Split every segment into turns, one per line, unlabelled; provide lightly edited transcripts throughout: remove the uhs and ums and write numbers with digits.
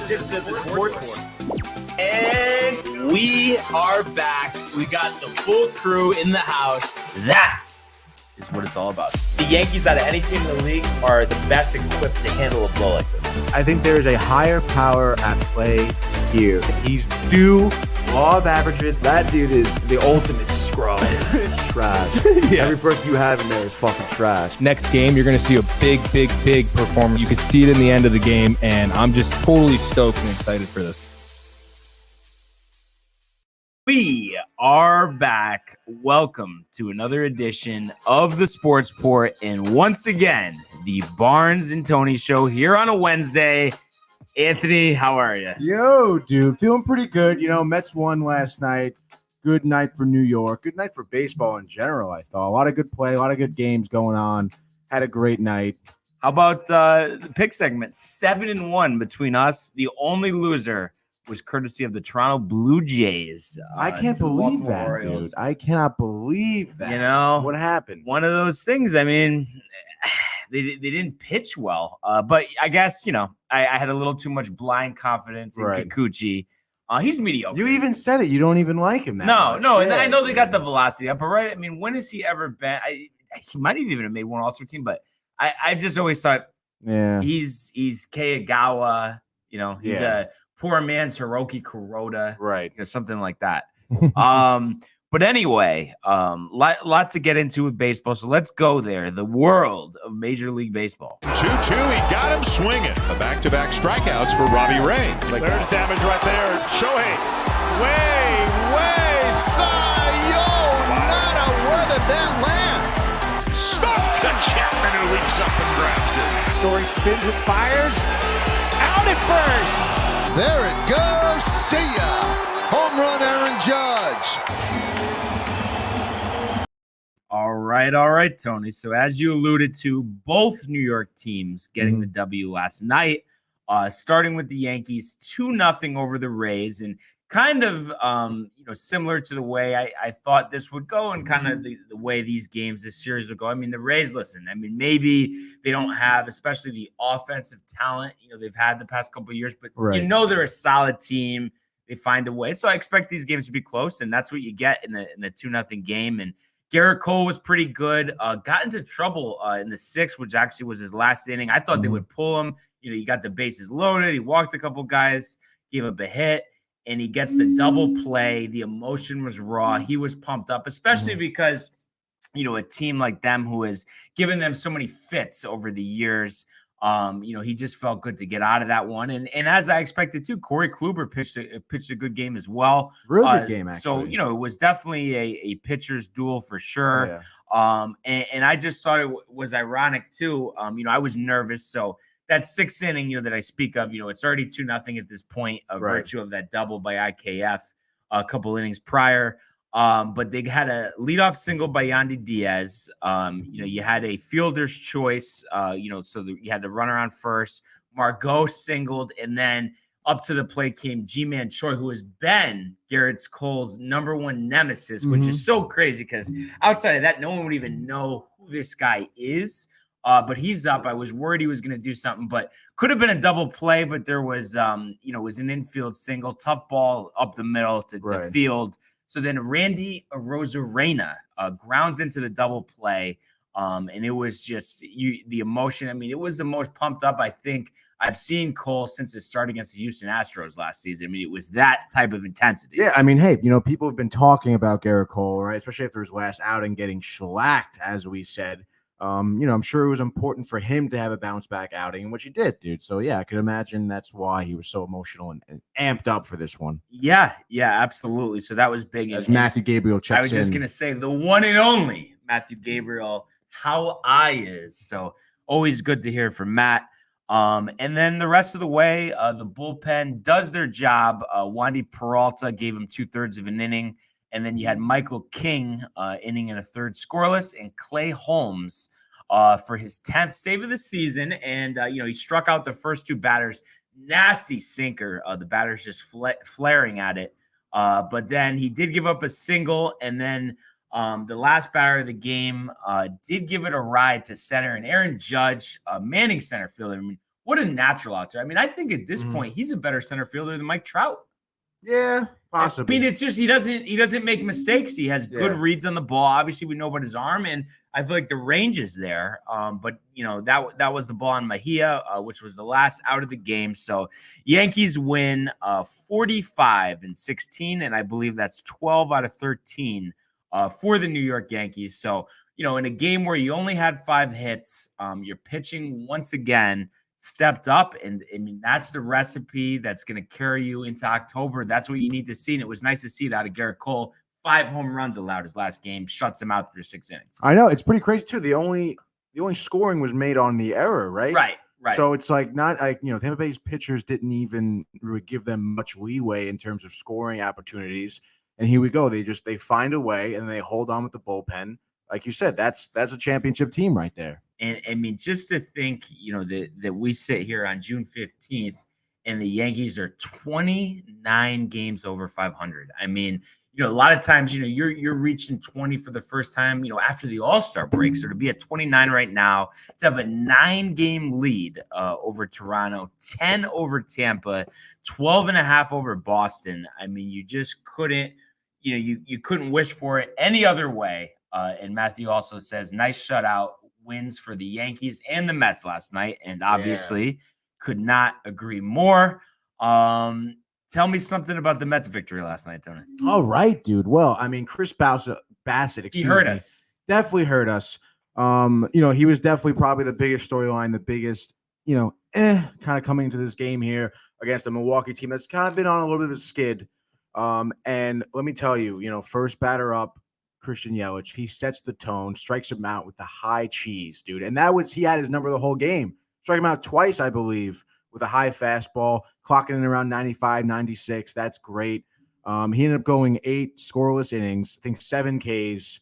edition of the Sports Court. And we are back. We got the full crew in the house. That is what it's all about. The Yankees, out of any team in the league, are the best equipped to handle a blow like this.
I think there is a higher power at play here. He's due law of averages. That dude is the ultimate scrub. It's trash. Yeah. Every person you have in there is fucking trash.
Next game, you're going to see a big performance. You can see it in the end of the game, and I'm just totally stoked and excited for this.
We are back. Welcome to another edition of the Sports Port. And once again, the Barnes and Tony Show here on a Wednesday. Anthony, how are you?
Yo, dude, feeling pretty good. You know, Mets won last night. Good night for New York. Good night for baseball in general, I thought. A lot of good play, a lot of good games going on. Had a great night.
How about the pick segment? 7-1 between us. The only loser was courtesy of the Toronto Blue Jays.
I can't believe that, dude. I cannot believe that.
You know,
what happened?
One of those things. I mean, they didn't pitch well, but I guess, you know, I had a little too much blind confidence in Kikuchi. He's mediocre.
You even said it. You don't even like him that much.
No, and I know they got the velocity up, but right. I mean, when has he ever been? He might have even made one All-Star team, but I just always thought, he's Keiagawa. You know, he's a poor man's Hiroki Kuroda,
right?
You know, something like that. But anyway, lot to get into with baseball, so let's go there. The world of Major League Baseball.
2-2, he got him swinging. The back-to-back strikeouts for Robbie Ray.
There's damage right there. Shohei, way, Cy-Yo, nada, where did that land? Smoke to Chapman, who leaps up and grabs it.
Story spins and fires, out at first.
There it goes, see ya. Home run, Aaron Judge.
All right, Tony. So as you alluded to, both New York teams getting the W last night, starting with the Yankees 2-0 over the Rays, and kind of similar to the way I thought this would go, and kind of the way these games, this series would go. I mean, the Rays, listen, I mean, maybe they don't have, especially the offensive talent, you know, they've had the past couple of years, but you know they're a solid team. They find a way. So I expect these games to be close, and that's what you get in the 2-0 game. And Garrett Cole was pretty good. Got into trouble in the 6th, which actually was his last inning. I thought they would pull him. You know, he got the bases loaded. He walked a couple guys, gave up a hit, and he gets the double play. The emotion was raw. He was pumped up, especially because, you know, a team like them who has given them so many fits over the years, you know, he just felt good to get out of that one. And as I expected too, Corey Kluber pitched a good game as well.
Real good game, actually.
So, you know, it was definitely a pitcher's duel for sure. Yeah. And I just thought it was ironic too. You know, I was nervous. So that 6th inning, you know, that I speak of, you know, it's already 2-0 at this point, virtue of that double by IKF a couple innings prior. But they had a leadoff single by Yandy Diaz. You know, you had a fielder's choice, you know, so you had the runner on first. Margot singled, and then up to the plate came G-Man Choi, who has been Garrett Cole's #1 nemesis, which is so crazy because outside of that, no one would even know who this guy is. But he's up. I was worried he was going to do something, but could have been a double play, but there was, you know, it was an infield single, tough ball up the middle to field. So then Randy Arozarena grounds into the double play, and it was just the emotion. I mean, it was the most pumped up I think I've seen Cole since his start against the Houston Astros last season. I mean, it was that type of intensity.
Yeah, I mean, hey, you know, people have been talking about Garrett Cole, right? Especially after his last outing getting shellacked, as we said. You know, I'm sure it was important for him to have a bounce back outing, which he did, dude. So yeah, I could imagine that's why he was so emotional and amped up for this one.
Yeah, absolutely. So that was big.
As Matthew Gabriel checks in.
I was just gonna say the one and only Matthew Gabriel, how I is. So always good to hear from Matt. And then the rest of the way, the bullpen does their job. Wandy Peralta gave him 2/3 of an inning. And then you had Michael King inning and a third scoreless, and Clay Holmes for his 10th save of the season. And, you know, he struck out the first 2 batters. Nasty sinker. The batters just flaring at it. But then he did give up a single. And then the last batter of the game did give it a ride to center. And Aaron Judge, Manning center fielder. I mean, what a natural out there. I mean, I think at this point he's a better center fielder than Mike Trout.
Yeah, possibly.
I mean, it's just he doesn't make mistakes. He has good reads on the ball. Obviously, we know about his arm, and I feel like the range is there. But that was the ball on Mejia, which was the last out of the game. So Yankees win 45-16, and I believe that's 12 out of 13 for the New York Yankees. So in a game where you only had 5 hits, you're pitching once again stepped up, and I mean that's the recipe that's going to carry you into October. That's what you need to see, and it was nice to see that out of Garrett Cole. 5 home runs allowed his last game, shuts him out through 6 innings.
I know, it's pretty crazy too. The only scoring was made on the error, right?
Right.
So it's like not like Tampa Bay's pitchers didn't even really give them much leeway in terms of scoring opportunities. And here we go. They find a way and they hold on with the bullpen. Like you said, that's a championship team right there.
And I mean, just to think, that we sit here on June 15th and the Yankees are 29 games over 500. I mean, a lot of times, you're reaching 20 for the first time, after the All-Star break. So to be at 29 right now, to have a 9-game lead over Toronto, 10 over Tampa, 12.5 over Boston. I mean, you just couldn't, you couldn't wish for it any other way. And Matthew also says, nice shutout wins for the Yankees and the Mets last night. And obviously could not agree more. Tell me something about the Mets victory last night, Tony.
All right, dude. Well, I mean, Chris Bassett,
he hurt us.
Definitely hurt us. He was definitely probably the biggest storyline, the biggest, kind of coming into this game here against a Milwaukee team that's kind of been on a little bit of a skid. And let me tell you, first batter up, Christian Yelich, he sets the tone, strikes him out with the high cheese, dude. And he had his number the whole game. Struck him out twice, I believe, with a high fastball, clocking in around 95, 96. That's great. He ended up going 8 scoreless innings, I think 7 Ks,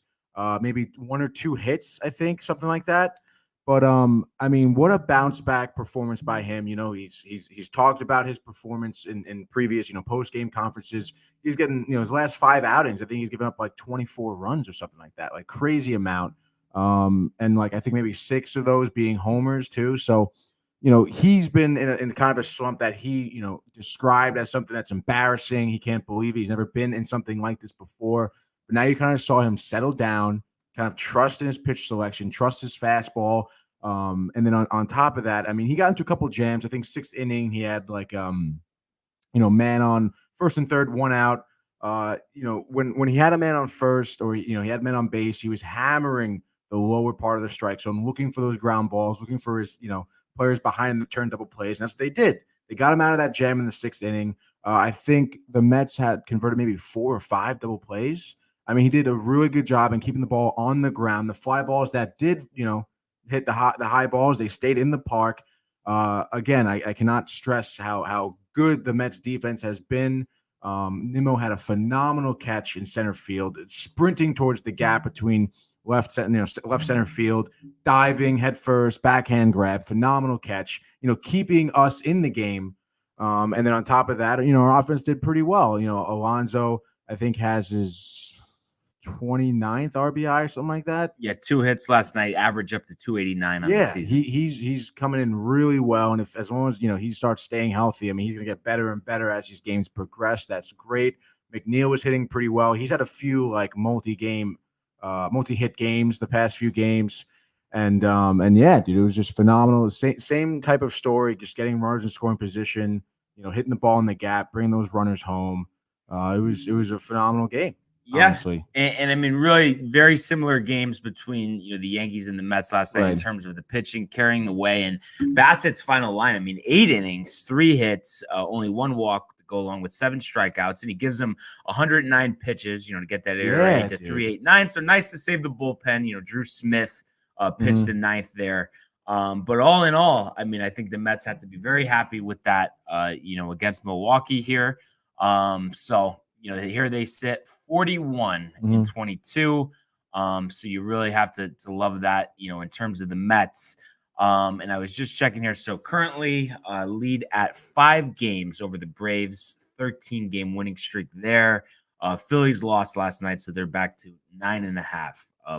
maybe 1 or 2 hits, I think, something like that. But I mean, what a bounce back performance by him. He's talked about his performance in previous, post game conferences. He's getting, his last 5 outings, I think he's given up like 24 runs or something like that, like crazy amount. And like I think maybe 6 of those being homers too. So, he's been in kind of a slump that he, described as something that's embarrassing. He can't believe he's never been in something like this before. But now you kind of saw him settle down, kind of trust in his pitch selection, trust his fastball. And then on top of that, I mean, he got into a couple jams. I think 6th inning, he had like, man on first and third, 1 out. When he had a man on first or, he had men on base, he was hammering the lower part of the strike zone, looking for those ground balls, looking for his, players behind the turn double plays. And that's what they did. They got him out of that jam in the 6th inning. I think the Mets had converted maybe 4 or 5 double plays. I mean, he did a really good job in keeping the ball on the ground. The fly balls that did, hit the high balls, they stayed in the park. Again, I cannot stress how good the Mets defense has been. Nimmo had a phenomenal catch in center field, sprinting towards the gap between left center field, diving headfirst, backhand grab, phenomenal catch, keeping us in the game. And then on top of that, our offense did pretty well. Alonso, I think, has his 29th RBI or something like that.
Yeah, 2 hits last night, average up to 289 on the season.
He's coming in really well, and as long as he starts staying healthy, I mean, he's going to get better and better as these games progress. That's great. McNeil was hitting pretty well. He's had a few like multi-hit games the past few games, and yeah, dude, it was just phenomenal. Same type of story, just getting runners in scoring position, hitting the ball in the gap, bringing those runners home. It was a phenomenal game.
Yeah,
honestly.
And I mean, really very similar games between the Yankees and the Mets last night in terms of the pitching carrying the way. And Bassett's final line, I mean, 8 innings, 3 hits, only 1 walk to go along with 7 strikeouts, and he gives them 109 pitches, to get that ERA to 3.89. So nice to save the bullpen. Drew Smith pitched the 9th there. But all in all, I mean, I think the Mets have to be very happy with that, against Milwaukee here. So here they sit 41-22. So you really have to love that, in terms of the Mets. And I was just checking here. So currently lead at 5 games over the Braves, 13-game winning streak there. Phillies lost last night, so they're back to 9.5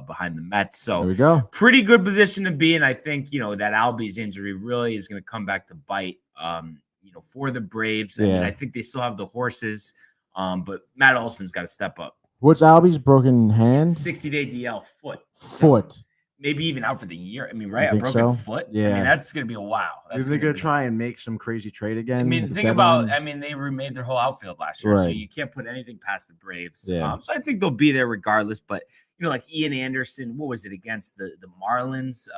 behind the Mets. So
there we go.
pretty good position to be in. I think, that Albies injury really is going to come back to bite, for the Braves. I mean, I think they still have the horses, but Matt Olson's got to step up.
What's Albie's broken hand?
60-day DL foot.
Foot.
Maybe even out for the year. I mean, right?
You
A
think
broken
so?
foot.
Yeah.
I mean, that's going to be a wow.
Is they going to try and make some crazy trade again?
I mean, think about, they remade their whole outfield last year, so you can't put anything past the Braves.
Yeah.
So I think they'll be there regardless. But, like Ian Anderson, what was it against the Marlins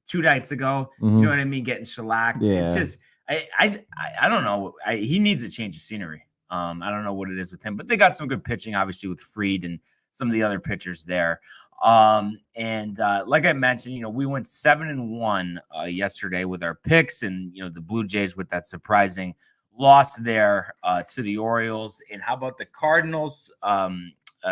2 nights ago?
Mm-hmm.
You know what I mean? Getting shellacked.
Yeah.
It's just, I don't know. He needs a change of scenery. I don't know what it is with him, but they got some good pitching, obviously, with Fried and some of the other pitchers there. Like I mentioned, we went 7-1 yesterday with our picks, and the Blue Jays with that surprising loss there to the Orioles. And how about the Cardinals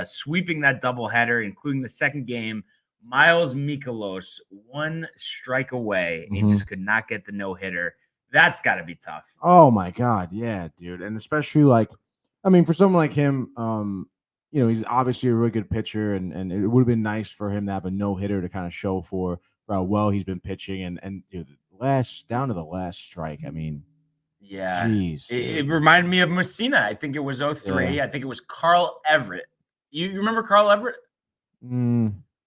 sweeping that doubleheader, including the second game? Miles Mikolas 1 strike away. He just could not get the no-hitter. That's got to be tough.
Oh my God, yeah, dude, and especially for someone like him, he's obviously a really good pitcher, and it would have been nice for him to have a no-hitter to kind of show for how well he's been pitching, and dude, down to the last strike. I mean,
yeah,
geez,
it reminded me of Messina. I think it was 03.
Yeah.
I think it was Carl Everett. You remember Carl Everett?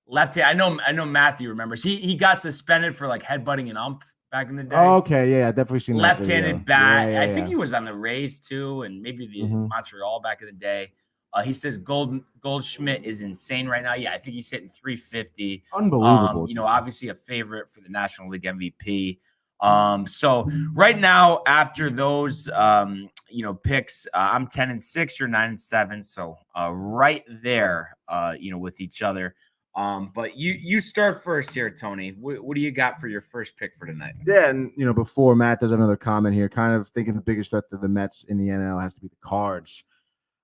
Left hand. I know Matthew remembers. He got suspended for headbutting an ump back in the day.
Oh, okay, yeah, definitely seen that
left-handed bat.
Yeah,
I think he was on the Rays too, and maybe the Montreal back in the day. He says Goldschmidt is insane right now. Yeah, I think he's hitting 350.
Unbelievable.
Obviously a favorite for the National League MVP. So right now, after those picks, I'm 10-6, you're 9-7. So right there, with each other. But you start first here, Tony. What do you got for your first pick for tonight?
Yeah, and before Matt does another comment here, kind of thinking the biggest threat to the Mets in the NL has to be the Cards.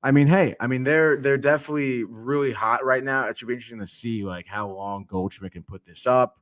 They're definitely really hot right now. It should be interesting to see how long Goldschmidt can put this up.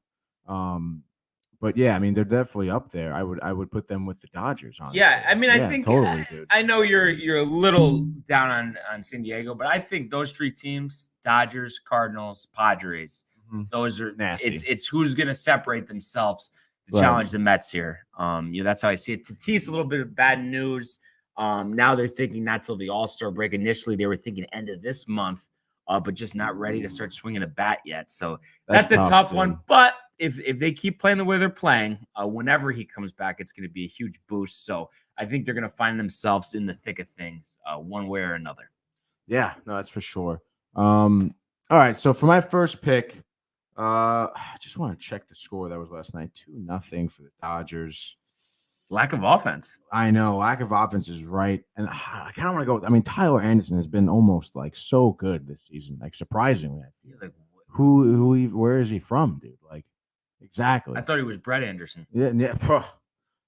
But yeah, they're definitely up there. I would put them with the Dodgers, honestly.
Yeah, I think
totally, dude.
I know you're a little down on San Diego, but I think those 3 teams, Dodgers, Cardinals, Padres, those are
nasty.
It's who's going to separate themselves to challenge the Mets here. That's how I see it. Tatis, a little bit of bad news. Now they're thinking not till the All-Star break. Initially, they were thinking end of this month, but just not ready to start swinging a bat yet. So that's a tough one. But if they keep playing the way they're playing, whenever he comes back, it's going to be a huge boost. So I think they're going to find themselves in the thick of things one way or another.
Yeah, no, that's for sure. All right, so for my first pick, I just want to check the score that was last night. 2-0 for the Dodgers.
Lack of offense.
I know. Lack of offense is right. And I kind of want to go. Tyler Anderson has been almost so good this season. Surprisingly, I feel where is he from, dude? Exactly.
I thought he was Brett Anderson.
Yeah.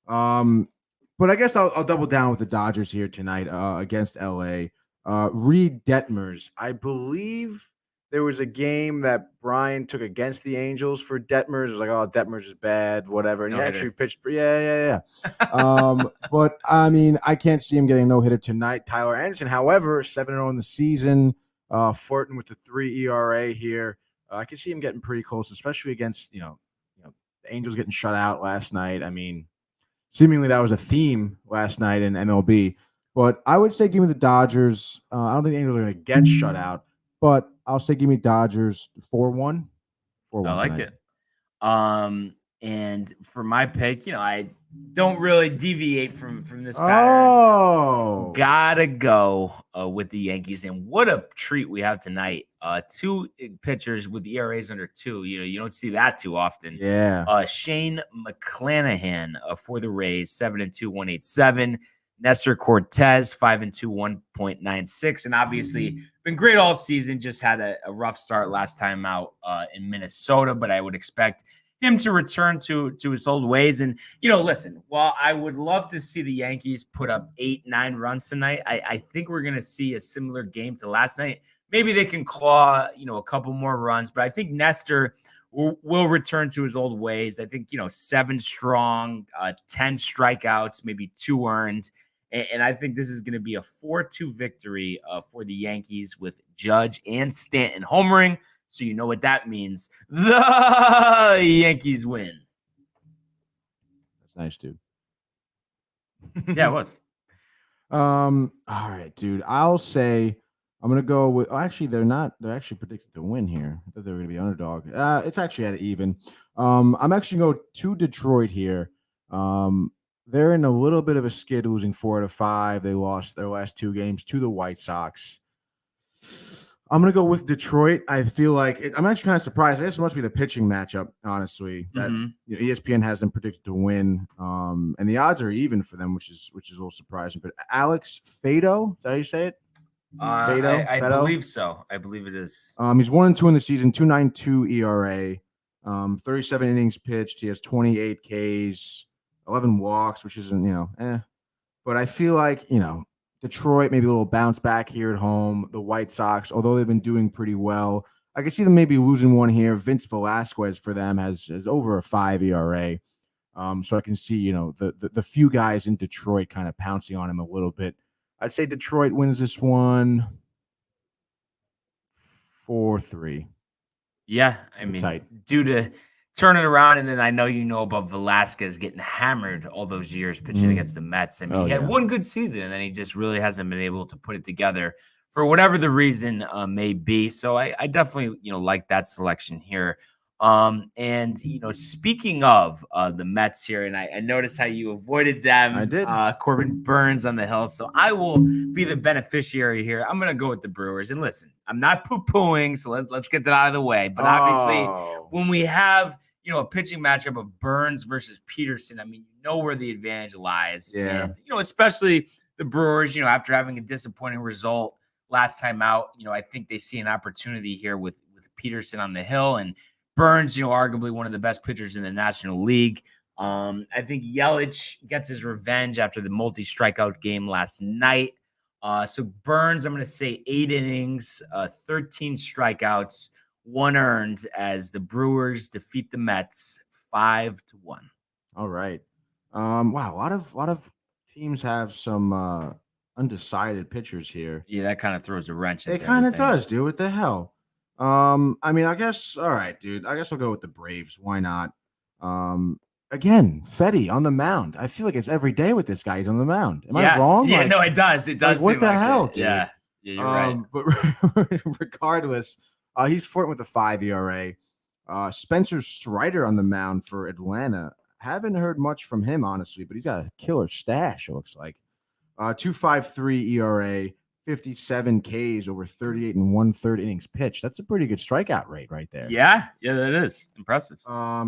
But I guess I'll double down with the Dodgers here tonight against LA. Reed Detmers. I believe there was a game that Brian took against the Angels for Detmers. It was Detmers is bad, whatever. And he actually pitched. Yeah. But I can't see him getting a no-hitter tonight. Tyler Anderson, however, 7-0 in the season, flirting with the 3 ERA here. I can see him getting pretty close, especially against, the Angels getting shut out last night. Seemingly that was a theme last night in MLB. But I would say give me the Dodgers. I don't think the Angels are going to get shut out, but I'll say give me Dodgers 4-1. 4-1
I like
tonight.
it. And for my pick, I don't really deviate from this pattern.
Oh,
gotta go with the Yankees, and what a treat we have tonight. 2 pitchers with the ERAs under 2. You don't see that too often.
Yeah.
Shane McClanahan for the Rays, 7-2, 187. Nestor Cortez, 5-2, 1.96, and obviously been great all season. Just had a rough start last time out in Minnesota, but I would expect him to return to his old ways. And, listen, while I would love to see the Yankees put up 8-9 runs tonight, I think we're going to see a similar game to last night. Maybe they can claw, a couple more runs, but I think Nestor will return to his old ways. I think, 7 strong, 10 strikeouts, maybe 2 earned. And I think this is going to be a 4-2 victory for the Yankees with Judge and Stanton homering. So you know what that means. The Yankees win.
That's nice, dude.
Yeah, it was.
All right, dude. I'll say I'm gonna go with. Oh, actually, they're not. They're actually predicted to win here. I thought they were gonna be underdog. It's actually at an even. I'm actually going to go to Detroit here. They're in a little bit of a skid, losing 4 out of 5. They lost their last 2 games to the White Sox. I'm gonna go with Detroit. I feel like I'm actually kind of surprised. I guess it must be the pitching matchup, honestly. That ESPN has them predicted to win, and the odds are even for them, which is a little surprising. But Alex Fado, is that how you say it?
I believe so. I believe it is.
He's 1-2 in the season, 2.92 ERA, 37 innings pitched. He has 28 Ks, 11 walks, which isn't But I feel like Detroit, maybe a little bounce back here at home. The White Sox, although they've been doing pretty well, I could see them maybe losing one here. Vince Velasquez for them has over a 5 ERA. So I can see, the few guys in Detroit kind of pouncing on him a little bit. I'd say Detroit wins this one 4-3.
Yeah, I mean,
tight.
due to turn it around, and then I know about Velasquez getting hammered all those years pitching against the Mets. I mean, he had one good season, and then he just really hasn't been able to put it together for whatever the reason may be. So I definitely like that selection here. And speaking of the Mets here, and I noticed how you avoided them.
I did.
Corbin Burns on the hill, so I will be the beneficiary here. I'm gonna go with the Brewers. And listen, I'm not poo-pooing, so let's get that out of the way. But obviously, when we have a pitching matchup of Burns versus Peterson, I mean, where the advantage lies.
Yeah.
And, especially the Brewers, after having a disappointing result last time out, I think they see an opportunity here with Peterson on the hill, and Burns, arguably one of the best pitchers in the National League. I think Yelich gets his revenge after the multi-strikeout game last night. So Burns, I'm going to say 8 innings, 13 strikeouts, 1 earned, as the Brewers defeat the Mets 5-1.
All right. Wow, a lot of teams have some undecided pitchers here.
Yeah, that kind of throws a wrench.
It kind of does, dude. What the hell? I mean, I guess. All right, dude. I guess I'll go with the Braves. Why not? Again, Fetty on the mound. I feel like it's every day with this guy. He's on the mound. Am I wrong?
Yeah, no, it does. It does.
What the hell, dude?
Yeah, you're right.
But regardless, he's flirting with a 5 ERA. Spencer Strider on the mound for Atlanta. Haven't heard much from him, honestly, but he's got a killer stash, it looks like. 2.53 ERA, 57 Ks over 38 and 1/3 innings pitched. That's a pretty good strikeout rate right there.
Yeah, that is impressive.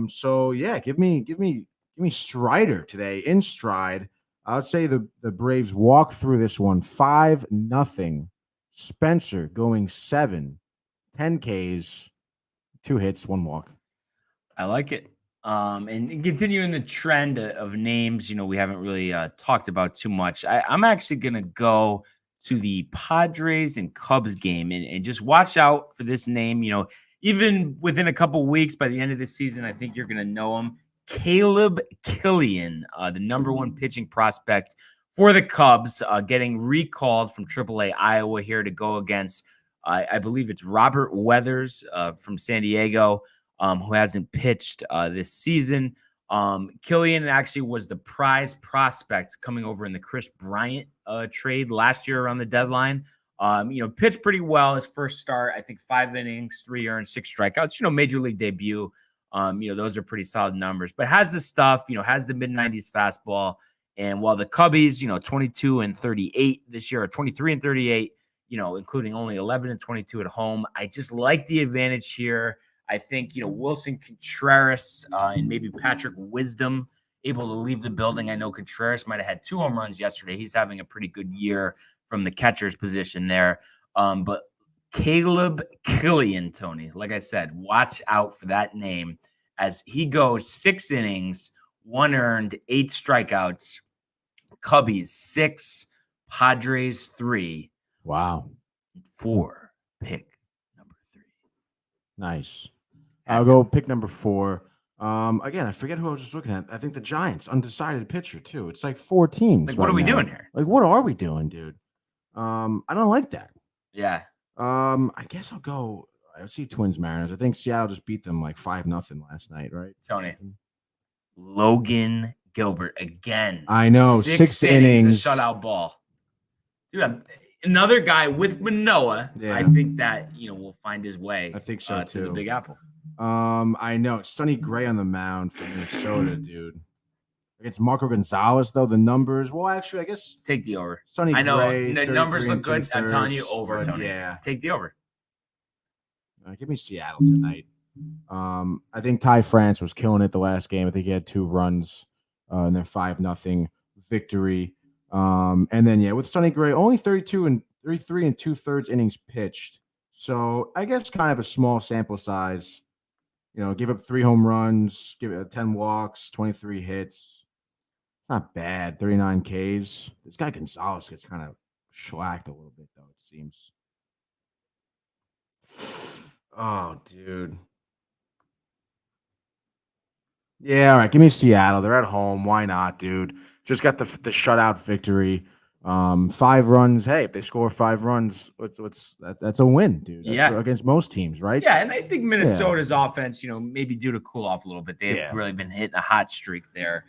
So yeah, give me Strider today in stride. I would say the Braves walk through this one 5-0. Spencer going 7, 10 Ks, 2 hits, 1 walk.
I like it. And continuing the trend of names, we haven't really talked about too much. I'm actually going to go to the Padres and Cubs game and just watch out for this name. Even within a couple weeks, by the end of the season, I think you're going to know him. Caleb Killian, the number 1 pitching prospect for the Cubs, getting recalled from AAA Iowa here to go against, I believe it's Robert Weathers from San Diego, who hasn't pitched this season. Killian actually was the prize prospect coming over in the Chris Bryant trade last year around the deadline. Pitched pretty well his first start. I think 5 innings, 3 earned, 6 strikeouts. Major league debut. Those are pretty solid numbers. But has the stuff. Has the mid-90s fastball. And while the Cubbies, 22-38 this year, or 23-38, including only 11-22 at home, I just like the advantage here. I think, Wilson Contreras and maybe Patrick Wisdom able to leave the building. I know Contreras might have had 2 home runs yesterday. He's having a pretty good year from the catcher's position there. But Caleb Killian, Tony, like I said, watch out for that name as he goes 6 innings, 1 earned, 8 strikeouts. Cubbies 6, Padres 3.
Wow.
4, pick number 3.
Nice. I'll go pick number 4. Again, I forget who I was just looking at. I think the Giants, undecided pitcher too. It's like 4 teams.
Like, what are we doing here?
Like, what are we doing, dude? I don't like that.
Yeah.
I guess I'll go. Let's see, Twins Mariners. I think Seattle just beat them like 5-0 last night, right?
Tony. Logan Gilbert again.
I know, 6 innings.
A shutout ball. Dude, another guy with Manoah.
Yeah.
I think that will find his way.
I think so
to the Big Apple.
I know. Sonny Gray on the mound for Minnesota, dude. Against Marco Gonzalez, though, the numbers. Well, actually, I guess
take the over.
Sonny
I know
Gray,
the numbers look good.
2/3.
I'm telling you, over, Tony.
Yeah,
take the over.
Give me Seattle tonight. I think Ty France was killing it the last game. I think he had 2 runs in their 5-0 victory. And then with Sonny Gray, only 33 and 2/3 innings pitched. So I guess kind of a small sample size. Give up 3 home runs, give it 10 walks, 23 hits. It's not bad. 39 Ks. This guy Gonzalez gets kind of shellacked a little bit, though, it seems. Oh, dude. Yeah, all right. Give me Seattle. They're at home. Why not, dude? Just got the shutout victory. 5 runs. Hey, if they score 5 runs, that's a win, dude. That's against most teams, right?
Yeah, and I think Minnesota's offense, maybe due to cool off a little bit, they've really been hitting a hot streak there.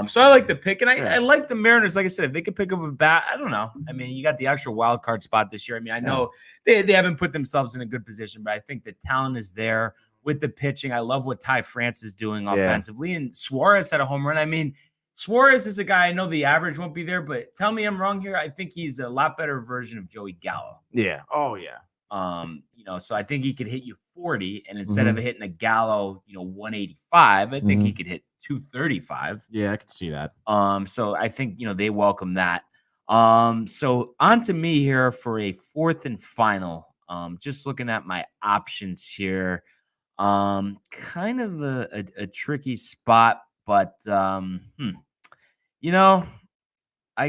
So I like the pick, and I like the Mariners. Like I said, if they could pick up a bat, I don't know. I mean, you got the extra wild card spot this year. I mean, I know they haven't put themselves in a good position, but I think the talent is there with the pitching. I love what Ty France is doing offensively, and Suarez had a home run. I mean, Suarez is a guy, I know the average won't be there, but tell me I'm wrong here. I think he's a lot better version of Joey Gallo.
Yeah. Oh, yeah.
So I think he could hit you 40, and instead of hitting a Gallo, 185, I think he could hit 235.
Yeah, I could see that.
So I think, they welcome that. So on to me here for a 4th and final. Just looking at my options here. Kind of a tricky spot, but I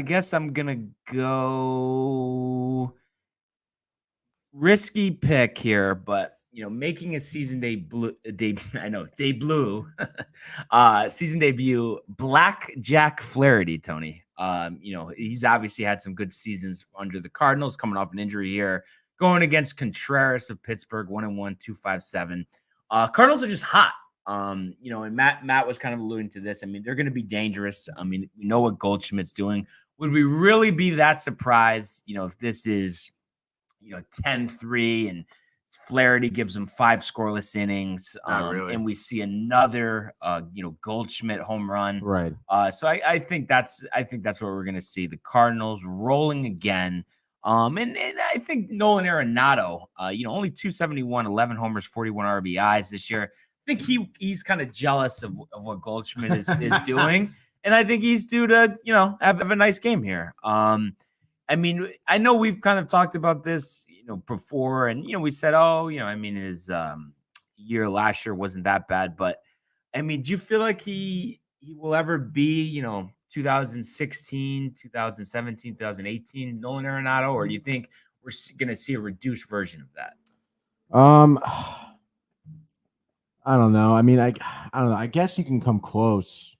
guess I'm gonna go risky pick here, but making a season debut, season debut, Black Jack Flaherty, Tony. He's obviously had some good seasons under the Cardinals, coming off an injury here, going against Contreras of Pittsburgh, 1-1, 2.57. Cardinals are just hot. And Matt was kind of alluding to this. I mean, they're going to be dangerous. I mean, we know what Goldschmidt's doing. Would we really be that surprised, if this is, 10-3 and Flaherty gives them 5 scoreless innings,
really.
And we see another, Goldschmidt home run.
Right.
So I think that's what we're going to see. The Cardinals rolling again. And I think Nolan Arenado, only 271, 11 homers, 41 RBIs this year. I think he's kind of jealous of what Goldschmidt is doing. And I think he's due to, have a nice game here. I mean, I know we've kind of talked about this, before, and, we said, his year last year wasn't that bad. But, I mean, do you feel like he will ever be, 2016, 2017, 2018 Nolan Arenado, or do you think we're going to see a reduced version of that?
I don't know. I mean, I don't know. I guess he can come close.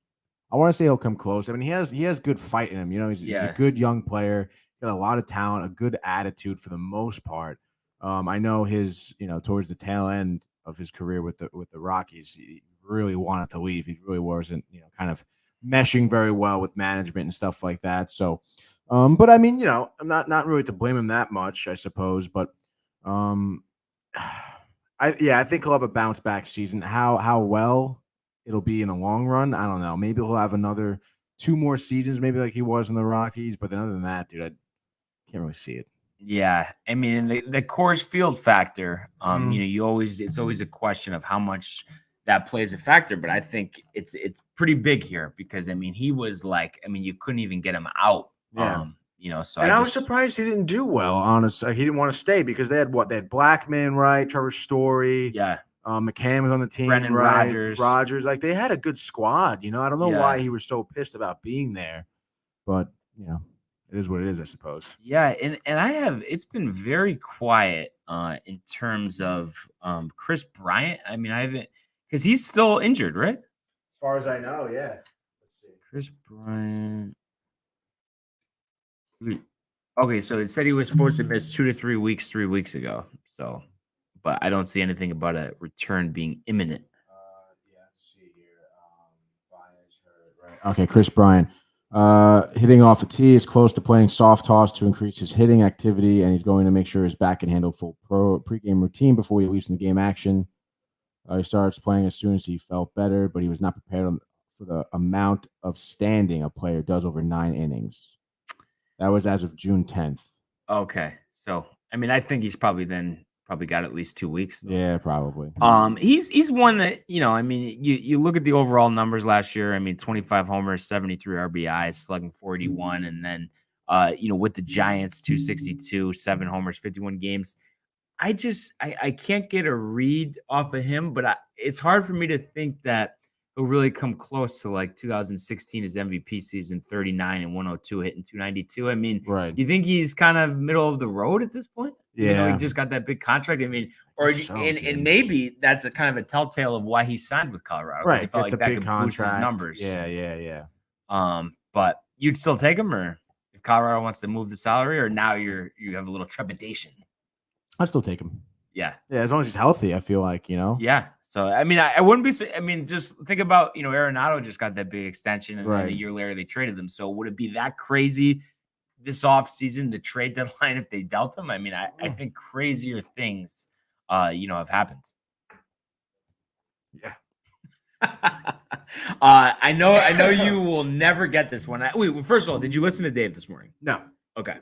I want to say he'll come close. I mean, he has good fight in him. He's a good young player. Got a lot of talent, a good attitude for the most part. I know his, towards the tail end of his career with the Rockies, he really wanted to leave. He really wasn't, kind of meshing very well with management and stuff like that. So, but I mean, I'm not really to blame him that much, I suppose. But, I think he'll have a bounce back season. How well it'll be in the long run, I don't know. Maybe he'll have another 2 more seasons, maybe like he was in the Rockies. But then other than that, dude, I can't really see it.
Yeah, I mean, the Coors Field factor. It's always a question of how much that plays a factor. But I think it's pretty big here because he was you couldn't even get him out.
Yeah.
So
I was surprised he didn't do well. Honestly, he didn't want to stay because they had Blackman, right? Trevor Story.
Yeah.
McCann was on the team.
Brendan
right?
Rodgers.
Like they had a good squad. I don't know why he was so pissed about being there, but it is what it is, I suppose.
Yeah, and it's been very quiet in terms of Chris Bryant. I mean, I haven't because he's still injured, right?
As far as I know, yeah. Let's see.
Chris Bryant. Okay, so it said he was supposed to miss 2 to 3 weeks 3 weeks ago. So, but I don't see anything about a return being imminent.
Let's see here. Brian's hurt, right? Okay, Chris Bryant. Hitting off a tee is close to playing soft toss to increase his hitting activity, and he's going to make sure his back can handle full pregame routine before he leaves in the game action. He starts playing as soon as he felt better, but he was not prepared for the amount of standing a player does over 9 innings. That was as of June 10th.
Okay, so I mean, I think he's probably got at least 2 weeks.
Yeah, probably.
He's one that, I mean, you look at the overall numbers last year. I mean, 25 homers, 73 RBIs, slugging 481, and then with the Giants, 262, 7 homers, 51 games. I can't get a read off of him, but it's hard for me to think that he'll really come close to like 2016, his MVP season, 39 and 102, hitting 292. I mean,
right.
You think he's kind of middle of the road at this point?
Yeah.
He just got that big contract. I mean, and maybe that's a kind of a telltale of why he signed with Colorado.
Right.
He felt like that could boost his numbers.
Yeah.
But you'd still take him, or if Colorado wants to move the salary, or now you have a little trepidation?
I'd still take him.
Yeah,
as long as he's healthy, I feel like,
Yeah. So, I mean, I wouldn't be – I mean, just think about, Arenado just got that big extension, and then a year later they traded him. So, would it be that crazy this offseason, the trade deadline, if they dealt him? I mean, I think crazier things, have happened.
Yeah.
I know you will never get this one. Wait, first of all, did you listen to Dave this morning?
No.
Okay.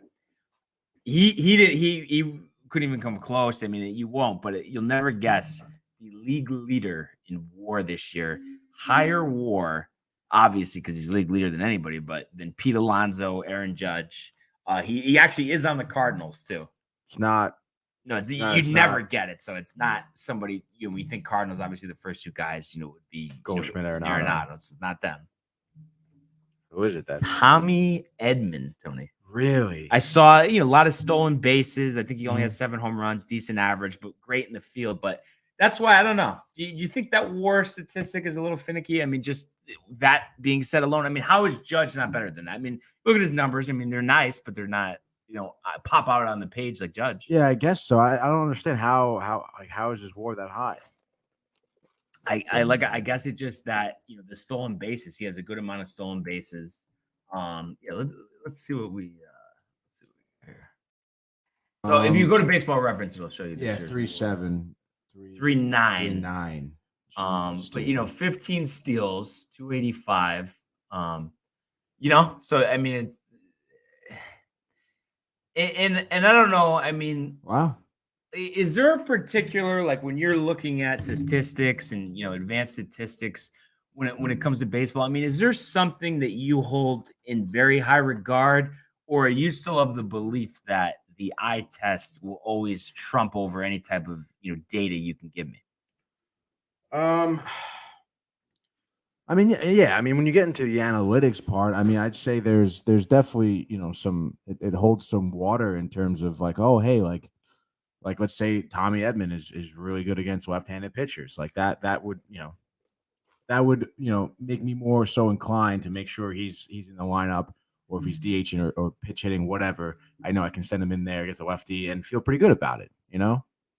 He couldn't even come close. I mean, you won't, but you'll never guess the league leader in WAR this year. Higher WAR, obviously, because he's league leader than anybody, but than Pete Alonso, Aaron Judge. He actually is on the Cardinals too.
It's not.
No, you'd never get it. So it's not somebody. When you think Cardinals, obviously the first two guys, would be
Goldschmidt,
Arenado. It's not them.
Who is it then?
Tommy Edman, Tony.
Really?
I saw, a lot of stolen bases. I think he only has 7 home runs, decent average, but great in the field. But that's why I don't know. Do you think that WAR statistic is a little finicky? I mean, just that being said alone, I mean, how is Judge not better than that? I mean, look at his numbers. I mean, they're nice, but they're not, pop out on the page like Judge.
Yeah, I guess so. I don't understand how is his WAR that high?
I guess it's just that, the stolen bases. He has a good amount of stolen bases. Let's see what we here. So if you go to Baseball Reference, it'll show you.
Yeah, 3.7,
3.9.
3.9.
But 15 steals, 285. So I mean it's and I don't know. I mean,
wow.
Is there a particular, like, when you're looking at statistics and advanced statistics when it comes to baseball? I mean, is there something that you hold in very high regard, or are you still of the belief that the eye test will always trump over any type of data you can give me?
I mean, yeah. I mean, when you get into the analytics part, I mean, I'd say there's definitely some it holds some water in terms of like, oh, hey, like let's say Tommy Edman is really good against left-handed pitchers, like that would make me more so inclined to make sure he's in the lineup, or if he's DHing or pitch hitting, whatever. I know I can send him in there against the lefty and feel pretty good about it,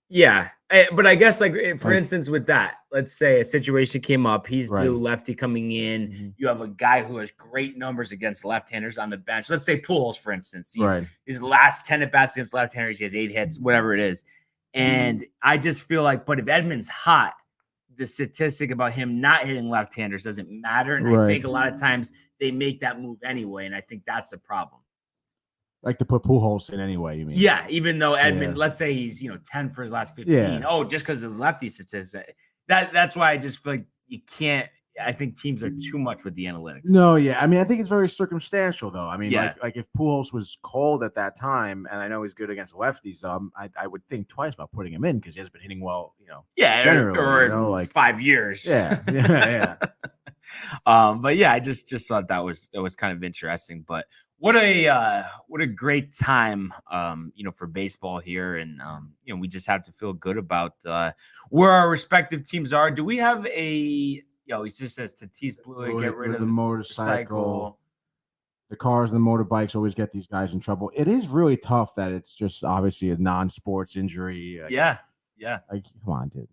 Yeah, but I guess, like, for instance, with that, let's say a situation came up, he's due lefty coming in. Mm-hmm. You have a guy who has great numbers against left-handers on the bench. Let's say Pujols, for instance. His last 10 at-bats against left-handers, he has 8 hits, whatever it is. And I just feel like, but if Edman's hot, the statistic about him not hitting left-handers doesn't matter. And I think a lot of times they make that move anyway, and I think that's the problem.
Like to put Pujols in anyway, you mean?
Yeah, even though Edman, let's say he's 10 for his last 15. Yeah. Oh, just because of his lefty statistic. That's why I just feel like you can't. I think teams are too much with the analytics.
No, yeah. I mean, I think it's very circumstantial, though. I mean, like if Pujols was cold at that time, and I know he's good against lefties, I would think twice about putting him in because he has been hitting well, generally,
or like 5 years.
Yeah.
But yeah, I just thought that was kind of interesting. But what a great time, for baseball here, and we just have to feel good about where our respective teams are. Do we have a? He just says Tatis Blue, get rid of
the motorcycle. The cars and the motorbikes always get these guys in trouble. It is really tough that it's just obviously a non-sports injury.
Yeah. Yeah.
Like, come on, dude.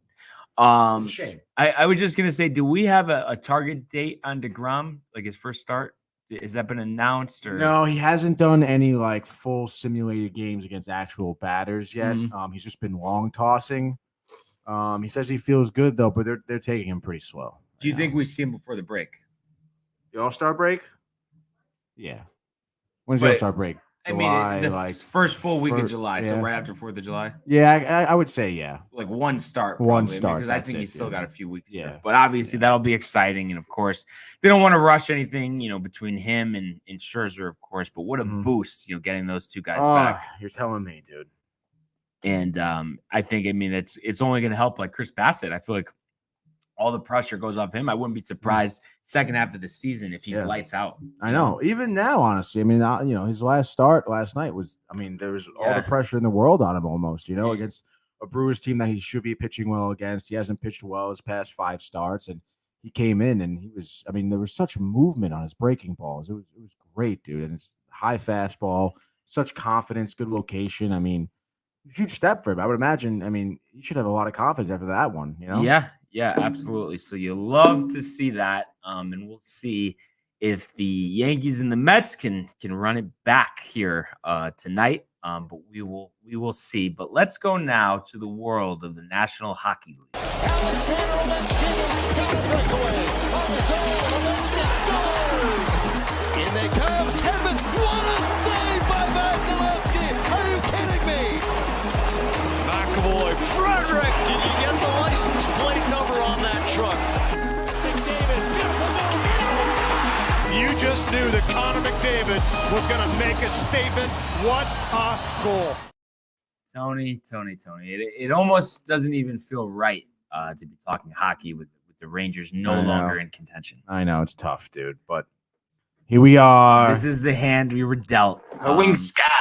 It's
a shame.
I was just gonna say, do we have a target date on DeGrom, like his first start? Has that been announced or
No, he hasn't done any like full simulated games against actual batters yet. He's just been long tossing. He says he feels good though, but they're taking him pretty slow.
do you think we see him before the break?
The All-Star break? Yeah. When's the
But,
All-Star break? July,
the first full week of July, so
yeah.
right after 4th of July.
Yeah, I would say yeah.
Like one start,
One
probably,
start,
because I
that's
think
it,
he's still
dude.
got a few weeks
Yeah.
here. But obviously that'll be exciting, and of course they don't want to rush anything, between him and Scherzer, of course. But what a boost, getting those two guys back.
You're telling me, dude.
And I think, it's only going to help like Chris Bassett. I feel like all the pressure goes off him. I wouldn't be surprised second half of the season if he's lights out.
I know. Even now, honestly, I mean, his last start last night was, there was all the pressure in the world on him almost, against a Brewers team that he should be pitching well against. He hasn't pitched well his past 5 starts, and he came in and he was, there was such movement on his breaking balls. It was great, dude. And it's high fastball, such confidence, good location. Huge step for him. I would imagine, he should have a lot of confidence after that one,
Yeah, absolutely. So you love to see that. And we'll see if the Yankees and the Mets can run it back here tonight. But we will see. But let's go now to the world of the National Hockey League.
In they come. Kevin, what a save by Vasilevsky. Are you kidding me?
McAvoy, Frederick, did you get the license plate number on that truck? McDavid, beautiful move.
You just knew that Connor McDavid was going to make a statement. What a goal.
Tony. It almost doesn't even feel right to be talking hockey with the Rangers no longer in contention.
I know it's tough, dude, but here we are.
This is the hand we were dealt. Wing Scott.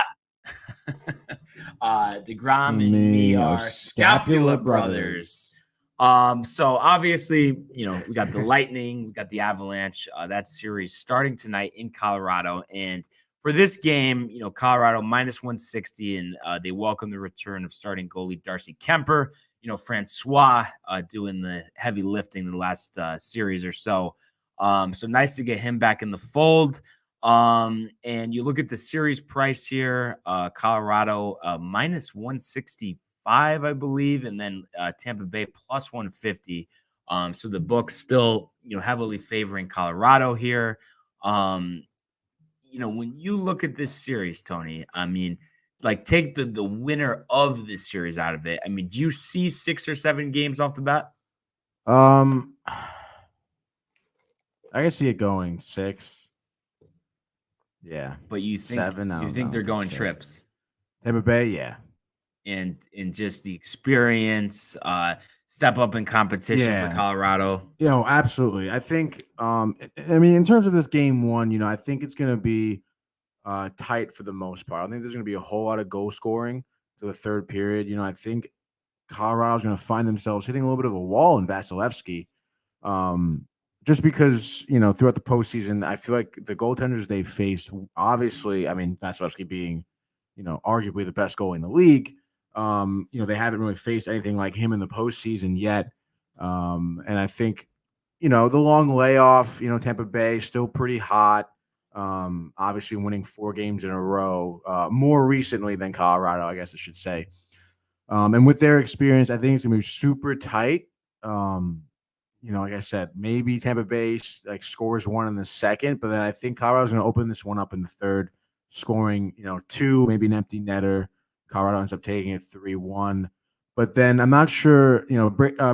DeGrom and me are Scapula brothers. So obviously, we got the Lightning, we got the Avalanche. That series starting tonight in Colorado, and for this game, Colorado -160, and they welcome the return of starting goalie Darcy Kemper. Francois doing the heavy lifting the last series or so. So nice to get him back in the fold. And you look at the series price here, Colorado -165, I believe, and then Tampa Bay +150. So the book still, heavily favoring Colorado here. When you look at this series, Tony, take the winner of this series out of it. Do you see 6 or 7 games off the bat?
I can see it going 6. Yeah.
But you think
7?
You think they're going trips?
Tampa Bay, yeah.
And just the experience, step up in competition for Colorado.
Absolutely. I think, in terms of this game 1, I think it's going to be tight for the most part. I think there's going to be a whole lot of goal scoring to the third period. I think Colorado's going to find themselves hitting a little bit of a wall in Vasilevsky. Just because, throughout the postseason, I feel like the goaltenders they faced, obviously, Vasilevsky being, arguably the best goalie in the league, they haven't really faced anything like him in the postseason yet. And I think, the long layoff, Tampa Bay still pretty hot. Obviously winning 4 games in a row, more recently than Colorado, I guess I should say. And with their experience, I think it's going to be super tight. Like I said, maybe Tampa Bay scores 1 in the second, but then I think Colorado's going to open this one up in the third, scoring 2, maybe an empty netter. Colorado ends up taking it 3-1. But then I'm not sure,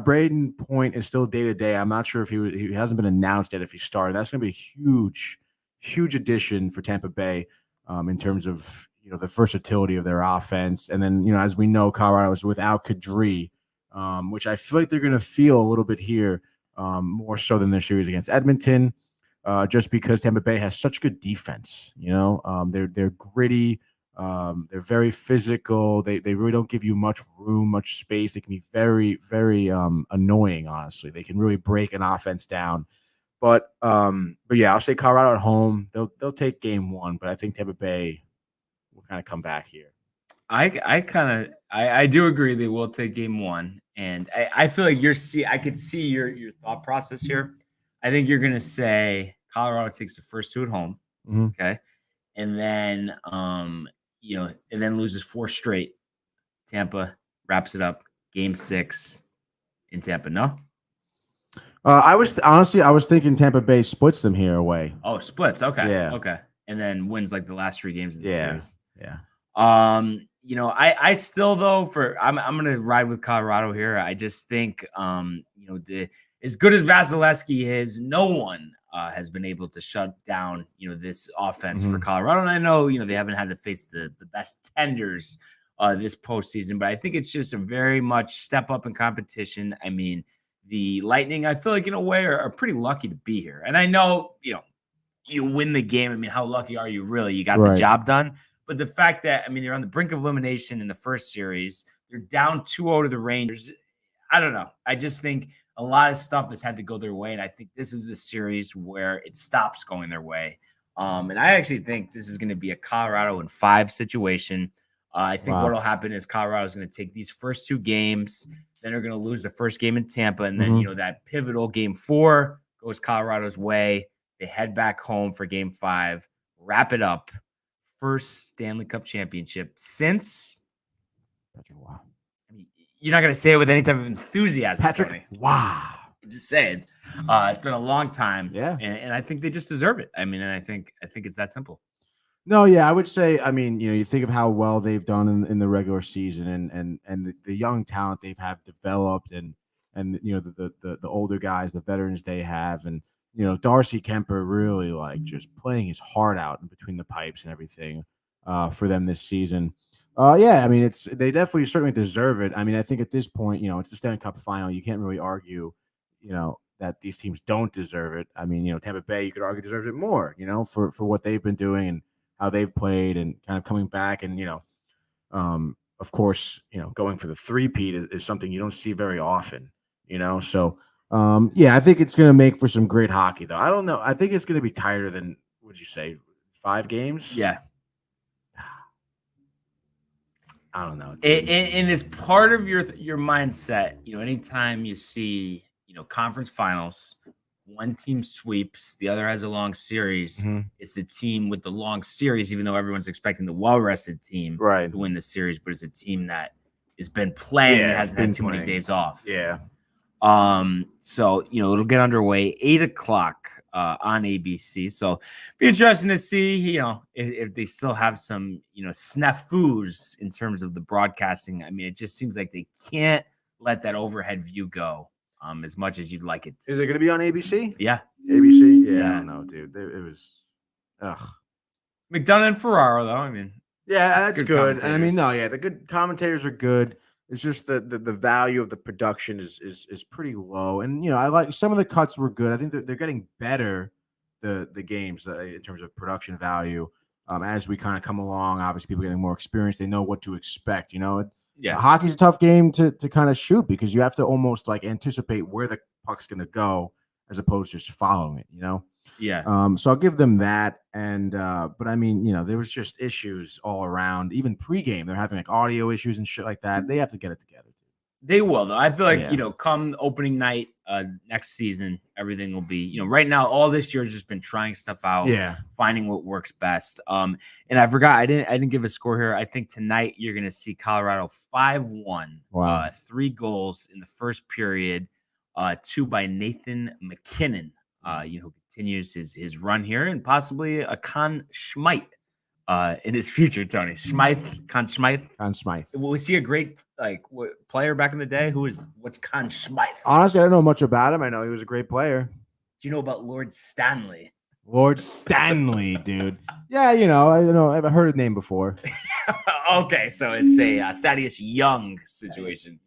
Braden Point is still day-to-day. I'm not sure if he hasn't been announced yet if he started. That's going to be a huge addition for Tampa Bay in terms of, the versatility of their offense. And then, as we know, Colorado is without Kadri, which I feel like they're going to feel a little bit here. More so than their series against Edmonton, just because Tampa Bay has such good defense. They're gritty, they're very physical. They really don't give you much room, much space. They can be very, very annoying. Honestly, they can really break an offense down. But yeah, I'll say Colorado at home. They'll take game 1, but I think Tampa Bay will kind of come back here.
I do agree they will take game one. And I feel like I could see your thought process here. I think you're gonna say Colorado takes the first two at home.
Mhm.
Okay. And then and then loses 4 straight. Tampa wraps it up. Game 6 in Tampa. No?
I was thinking Tampa Bay splits them here away.
Oh, splits. Okay.
Yeah.
Okay. And then wins like the last 3 games of the series.
Yeah.
I still though I'm gonna ride with Colorado here. I just think as good as Vasilevsky is, no one has been able to shut down this offense for Colorado. And I know they haven't had to face the best tenders this postseason, but I think it's just a very much step up in competition. I mean, the Lightning, I feel like in a way are pretty lucky to be here. And I know you win the game. I mean, how lucky are you really? You got the job done. But the fact that, they're on the brink of elimination in the first series, they're down 2-0 to the Rangers. I don't know. I just think a lot of stuff has had to go their way. And I think this is the series where it stops going their way. And I actually think this is going to be a Colorado in 5 situation. I think what will happen is Colorado is going to take these first 2 games. Then they're going to lose the first game in Tampa. And then, that pivotal game 4 goes Colorado's way. They head back home for game 5, wrap it up. First Stanley Cup championship since
Patrick, wow.
You're not going to say it with any type of enthusiasm,
Patrick,
Tony.
wow.
I'm just saying. It's been a long time.
Yeah.
And I think they just deserve it. And I think it's that simple.
No, yeah, I would say, you think of how well they've done in the regular season and the young talent they've developed and the older guys, the veterans they have, and Darcy Kemper really just playing his heart out in between the pipes and everything for them this season. They definitely certainly deserve it. I think at this point, it's the Stanley Cup final. You can't really argue, that these teams don't deserve it. Tampa Bay, you could argue deserves it more, for what they've been doing and how they've played and kind of coming back and, of course, going for the three-peat is something you don't see very often, so I think it's going to make for some great hockey, though. I don't know. I think it's going to be tighter than, would you say, 5 games?
Yeah.
I don't know.
And it's part of your mindset, anytime you see, conference finals, one team sweeps, the other has a long series. It's the team with the long series, even though everyone's expecting the well-rested team to win the series, but it's a team that has been playing and hasn't had too many days off.
Yeah.
So it'll get underway 8:00 on ABC. So be interesting to see, if they still have some, snafus in terms of the broadcasting. It just seems like they can't let that overhead view go as much as you'd like it to.
Is it going to be on ABC?
Yeah.
ABC? Yeah. I don't know, dude. It was,
McDonough and Ferraro, though.
Yeah, that's good. And
commentators.
the good commentators are good. It's just the value of the production is pretty low. And, I like some of the cuts were good. I think they're getting better, the games in terms of production value as we kind of come along. Obviously, people are getting more experience. They know what to expect,
Yeah.
Hockey's a tough game to kind of shoot because you have to almost anticipate where the puck's going to go as opposed to just following it,
Yeah.
So I'll give them that. And but there was just issues all around. Even pregame, they're having audio issues and shit like that. They have to get it together.
They will, though. I feel like, come opening night next season, everything will be, right now, all this year has just been trying stuff out, finding what works best. And I forgot, I didn't give a score here. I think tonight you're going to see Colorado 5-1, 3 goals in the first period, 2 by Nathan McKinnon, who continues his run here and possibly a Conn Smythe in his future, Tony. Conn Smythe.
Conn Smythe.
Was he a great player back in the day? What's Conn Smythe?
Honestly, I don't know much about him. I know he was a great player.
Do you know about Lord Stanley?
Lord Stanley, dude. Yeah, I know. I've heard his name before.
Okay, so it's a Thaddeus Young situation.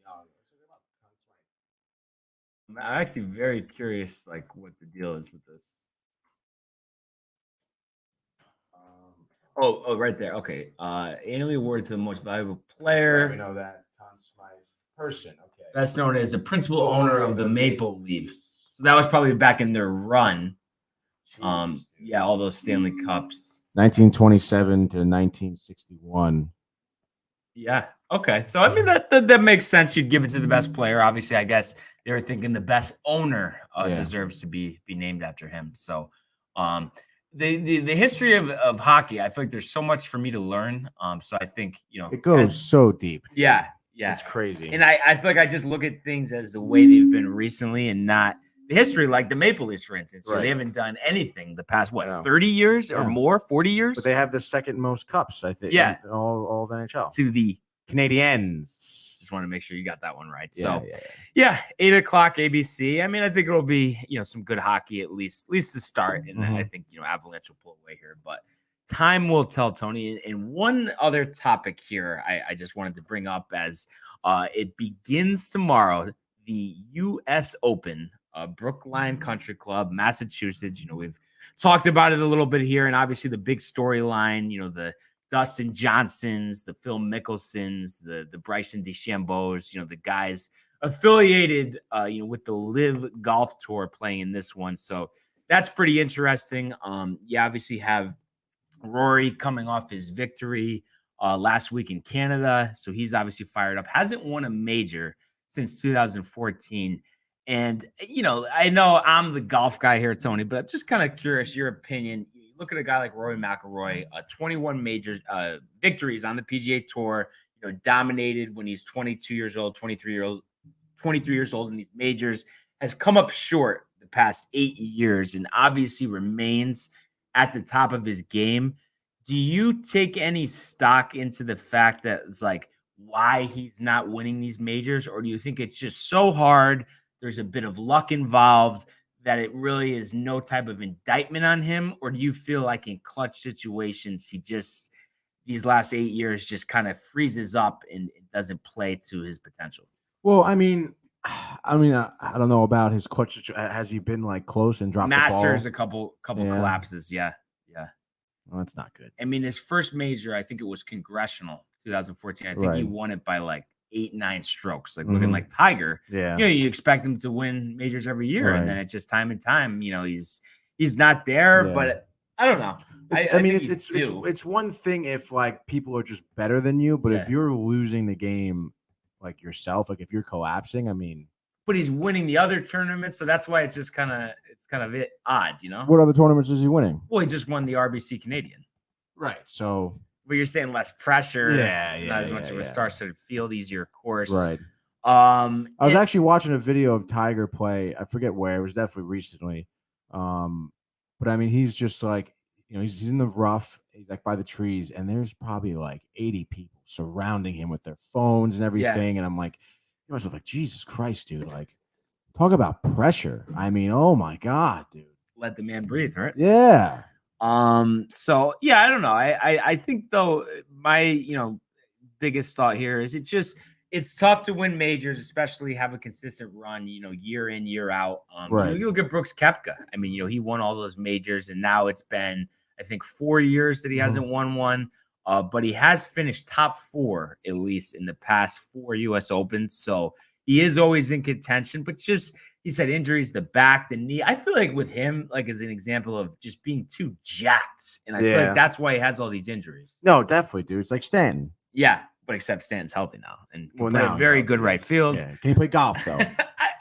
I'm actually very curious, what the deal is with this. Right there. Okay. Annually awarded to the most valuable player.
We know that. Conn Smythe person. Okay.
Best known as the principal owner of the Maple Leafs. So that was probably back in their run. All those Stanley Cups.
1927 to 1961.
Yeah. Okay. So I mean that makes sense. You'd give it to the best player. Obviously, I guess they were thinking the best owner deserves to be named after him. So, the history of hockey, I feel like there's so much for me to learn. So I think
it goes so deep.
Yeah. Yeah.
It's crazy.
And I feel like I just look at things as the way they've been recently and not the history, like the Maple Leafs, for instance. So they haven't done anything the past 30 years or more, 40 years.
But they have the second most cups, I think.
Yeah,
in all of NHL.
To the
Canadiens.
Just want to make sure you got that one right.
Yeah,
So 8:00 ABC. I mean, I think it'll be some good hockey at least to start, and I think Avalanche will pull away here, but time will tell, Tony. And one other topic here, I just wanted to bring up as it begins tomorrow, the U.S. Open. Brookline Country Club, Massachusetts. We've talked about it a little bit here, and obviously the big storyline, the Dustin Johnsons, the Phil Mickelsons, the Bryson DeChambeaus, the guys affiliated, with the Live Golf Tour playing in this one. So that's pretty interesting. You obviously have Rory coming off his victory last week in Canada, so he's obviously fired up. Hasn't won a major since 2014. And, I know I'm the golf guy here, Tony, but I'm just kind of curious your opinion. You look at a guy like Rory McIlroy, 21 major victories on the PGA Tour, dominated when he's 22 years old, 23 years old in these majors, has come up short the past 8 years and obviously remains at the top of his game. Do you take any stock into the fact that it's like why he's not winning these majors, or do you think it's just so hard? There's a bit of luck involved that it really is no type of indictment on him? Or do you feel like in clutch situations, he just, these last 8 years, just kind of freezes up and doesn't play to his potential?
Well, I don't know about his clutch. Has he been like close and dropped
Masters,
the ball?
a couple collapses. Yeah.
Well, that's not good.
I mean, his first major, I think it was Congressional 2014. I think he won it by like 8-9 strokes, like looking like Tiger.
Yeah.
You expect him to win majors every year, and then it's just time and time, he's not there, but I don't know.
It's one thing if like people are just better than you, but if you're losing the game like yourself, like if you're collapsing,
but he's winning the other tournaments, so that's why it's just kind of odd,
What other tournaments is he winning?
Well, he just won the RBC Canadian.
Right. So
but you're saying less pressure, not as much of a star-studded field, easier course.
Right. I was actually watching a video of Tiger play. I forget where. It was definitely recently. But he's just like, he's in the rough. He's like by the trees, and there's probably like 80 people surrounding him with their phones and everything. And I'm like, myself like, Jesus Christ, dude! Like, talk about pressure. Oh my God, dude!
Let the man breathe, right?
Yeah.
So yeah, I don't know. I think though my biggest thought here is it's tough to win majors, especially have a consistent run, year in, year out.
Right.
You look at Brooks Koepka. He won all those majors, and now it's been, I think, 4 years that he hasn't won one. But he has finished top 4 at least in the past 4 U.S. Opens. So he is always in contention, but he said injuries, the back, the knee. I feel like with him, like as an example of just being too jacked, and I feel like that's why he has all these injuries.
No, definitely, dude. It's like Stanton.
Yeah, but except Stanton's healthy now and can play a very good right field.
Yeah. Can he play golf though?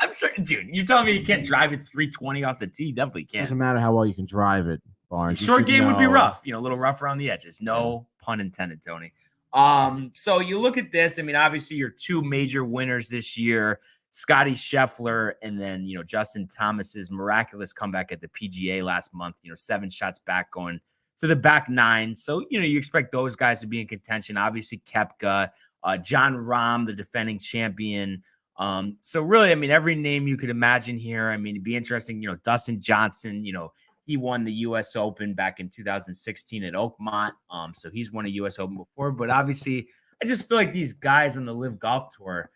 I'm sure, dude. You're telling me you can't drive it 320 off the tee? Definitely can.
Doesn't matter how well you can drive it, Barnes.
Short game would be rough, a little rough around the edges. No pun intended, Tony. So you look at this. Obviously, your 2 major winners this year, Scotty Scheffler, and then Justin Thomas's miraculous comeback at the PGA last month. 7 shots back, going to the back 9. So you expect those guys to be in contention. Obviously, Koepka, John Rahm, the defending champion. So really, every name you could imagine here. It'd be interesting. Dustin Johnson. He won the U.S. Open back in 2016 at Oakmont. So he's won a U.S. Open before. But obviously, I just feel like these guys on the Live Golf Tour,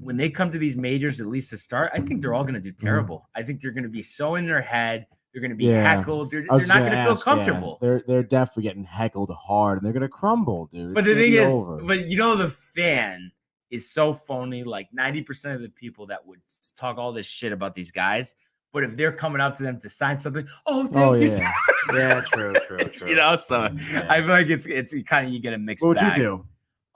when they come to these majors, at least to start, I think they're all going to do terrible. I think they're going to be so in their head. They're going to be heckled. They're not going to feel comfortable.
Yeah. They're definitely getting heckled hard, and they're going to crumble, dude.
But the thing is, the fan is so phony. Like 90% of the people that would talk all this shit about these guys, but if they're coming up to them to sign something, thank you.
Yeah, true.
So I feel like it's kind of, you get a mixed
bag. What would you do?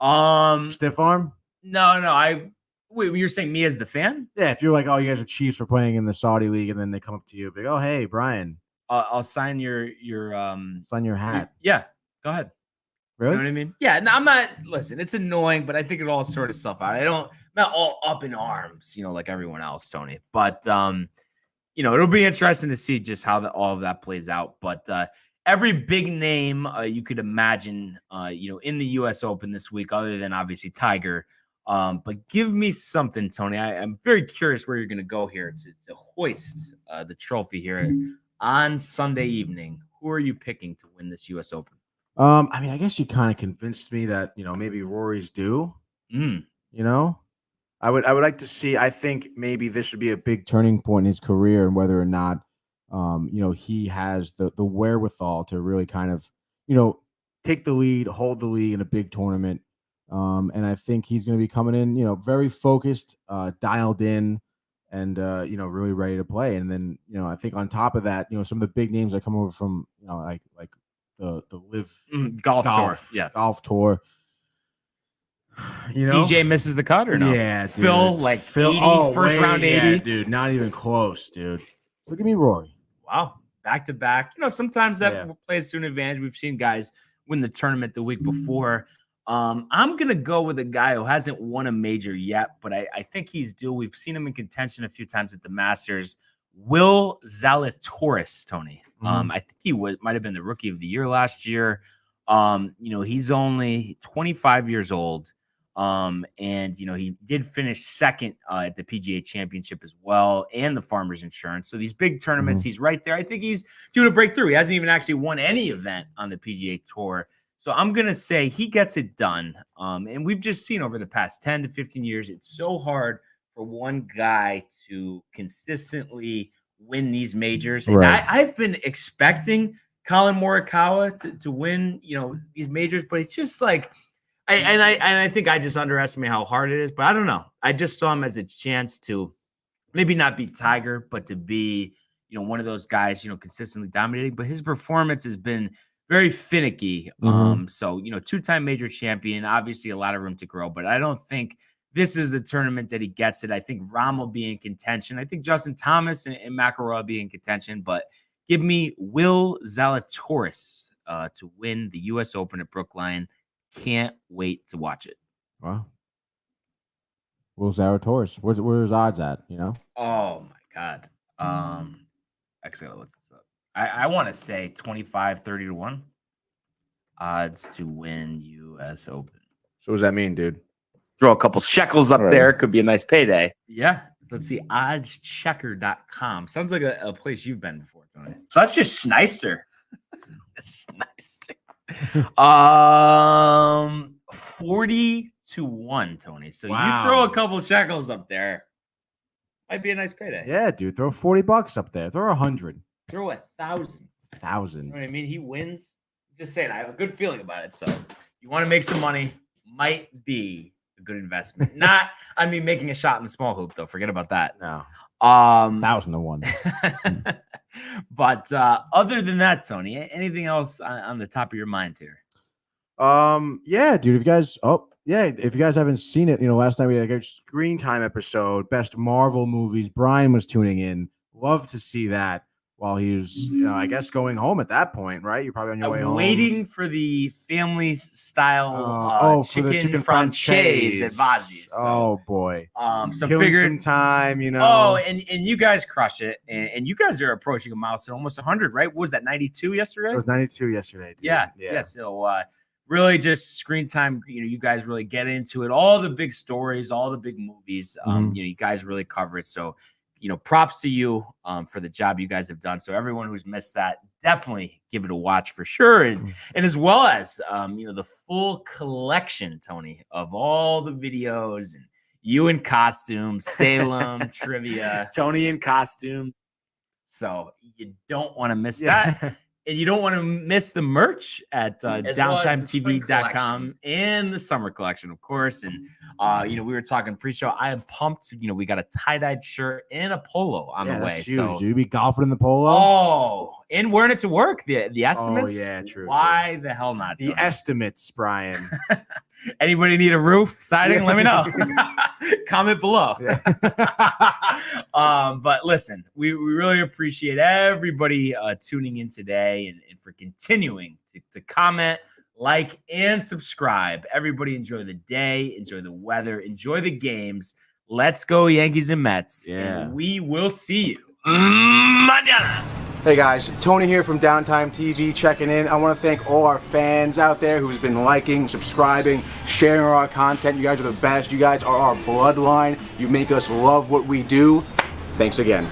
Stiff arm?
No. Wait, you're saying me as the fan?
Yeah, if you're like, oh, you guys are Chiefs for playing in the Saudi league, and then they come up to you, like, oh, hey, Brian,
I'll sign your
sign your hat.
yeah, go ahead.
Really?
You know what I mean? Yeah, no, I'm not. Listen, it's annoying, but I think it all sort of stuff out. Not all up in arms, like everyone else, Tony. But it'll be interesting to see just how all of that plays out. But every big name you could imagine, in the U.S. Open this week, other than obviously Tiger. But give me something, Tony. I'm very curious where you're going to go here to hoist the trophy here on Sunday evening. Who are you picking to win this U.S. Open?
I mean, I guess you kind of convinced me that, maybe Rory's due. I would like to see. I think maybe this would be a big turning point in his career, and whether or not, he has the wherewithal to really kind of, take the lead, hold the lead in a big tournament. And I think he's going to be coming in, very focused, dialed in, and really ready to play. And then, I think on top of that, some of the big names that come over from, like the live
golf tour. Yeah.
Golf tour.
DJ misses the cut or no?
Yeah, dude.
Phil 80, first round 80.
Yeah, dude, not even close, dude. Look at me, Rory.
Wow. Back to back. Sometimes that plays to an advantage. We've seen guys win the tournament the week before. I'm going to go with a guy who hasn't won a major yet, but I think he's due. We've seen him in contention a few times at the Masters. Will Zalatoris, Tony. I think he might have been the rookie of the year last year. He's only 25 years old. And he did finish second at the PGA Championship as well, and the Farmers Insurance. So these big tournaments, he's right there. I think he's due to break through. He hasn't even actually won any event on the PGA Tour. So I'm going to say he gets it done. And we've just seen over the past 10 to 15 years, it's so hard for one guy to consistently win these majors. And I've been expecting Colin Morikawa to win, these majors, but it's just like, I think I just underestimate how hard it is, but I don't know. I just saw him as a chance to maybe not be Tiger, but to be, one of those guys, consistently dominating. But his performance has been very finicky. So, two-time major champion, obviously a lot of room to grow, but I don't think this is the tournament that he gets it. I think Rahm will be in contention. I think Justin Thomas and McIlroy will be in contention, but give me Will Zalatoris to win the U.S. Open at Brookline. Can't wait to watch it.
Wow. Will Zalatoris. Where's his odds at,
Oh, my God. I actually got to look this up. I want to say 25-30-1 odds to win U.S. Open.
So what does that mean, dude?
Throw a couple shekels up there. Could be a nice payday. Yeah. So let's see. Oddschecker.com. Sounds like a place you've been before, Tony. Such a schnyster. Schnyster. 40-1, Tony. So you throw a couple shekels up there. Might be a nice payday.
Yeah, dude. Throw $40 up there. Throw 100.
Throw 1,000.
1,000.
You know what I mean? He wins. Just saying, I have a good feeling about it. So you want to make some money, might be a good investment. Not, making a shot in the small hoop, though. Forget about that.
No. 1,000-1.
But other than that, Tony, anything else on the top of your mind here?
Yeah, dude. If you guys haven't seen it, last night we had a screen time episode, best Marvel movies. Brian was tuning in. Love to see that while he was, I guess going home at that point, right? You're probably on your way home.
Waiting for the family style chicken franchise at Vazzi's. So,
oh boy.
So
killing
figured
some time,
Oh, and you guys crush it, and you guys are approaching a milestone, almost 100, right? What was that, 92 yesterday?
It was 92 yesterday. Dude.
Yeah. So really just screen time. You guys really get into it. All the big stories, all the big movies. You guys really cover it. So. Props to you for the job you guys have done. So everyone who's missed that, definitely give it a watch for sure. And as well as, the full collection, Tony, of all the videos and you in costume, Salem, trivia, Tony in costume. So you don't want to miss that. And you don't want to miss the merch at downtimetv.com and the summer collection, of course. And, we were talking pre-show. I am pumped. We got a tie-dyed shirt and a polo on the way.
Huge.
So
you be golfing in the polo?
Oh, and wearing it to work. The estimates.
Oh, yeah, true.
Why the hell not?
The
Tony?
estimates, Brian.
Anybody need a roof siding? Let me know. Comment below. But listen, we really appreciate everybody tuning in today and for continuing to comment, like, and subscribe. Everybody enjoy the day, enjoy the weather, enjoy the games. Let's go Yankees and Mets.
Yeah.
And we will see you mañana.
Hey guys, Tony here from Downtime TV checking in. I want to thank all our fans out there who's been liking, subscribing, sharing our content. You guys are the best. You guys are our bloodline. You make us love what we do. Thanks again.